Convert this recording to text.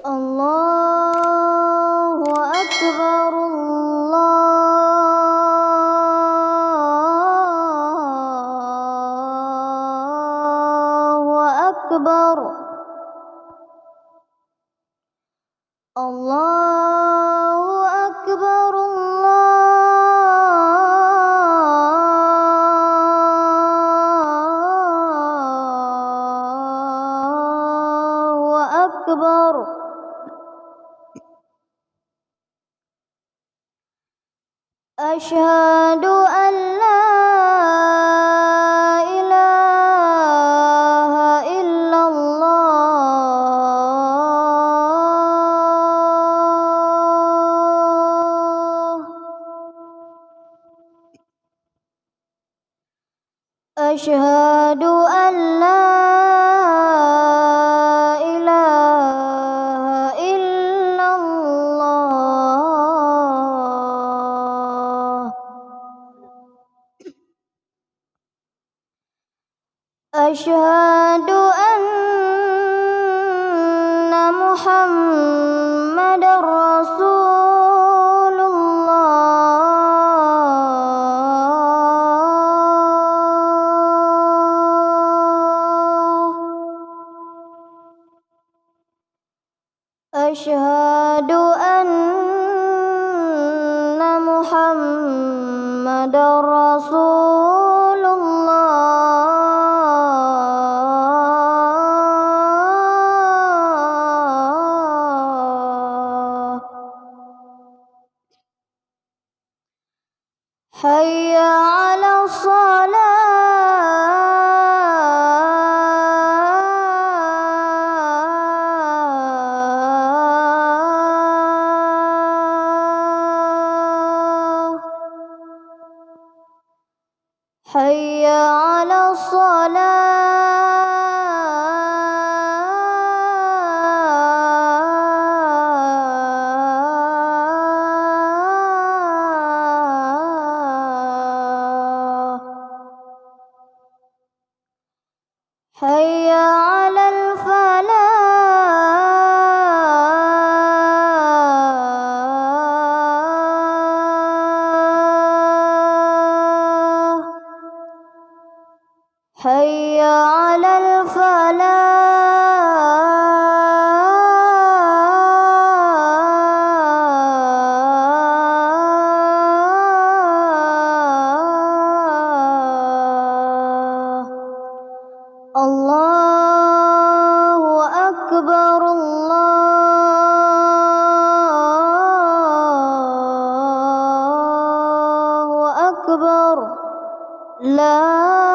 Allahu Akbar, Allahu Akbar, Allahu Akbar, Allahu Akbar. Asyhadu an la ilaha illallah. Asyhadu an la ilaha illallah. Asyhadu anna Muhammadar Rasulullah. Asyhadu anna Muhammadar Rasulullah. Hayya 'alas shalah. Hayya 'alas salah. Hayya 'alal falah. Hayya 'alal falah. Allahu Akbar, Allahu Akbar. La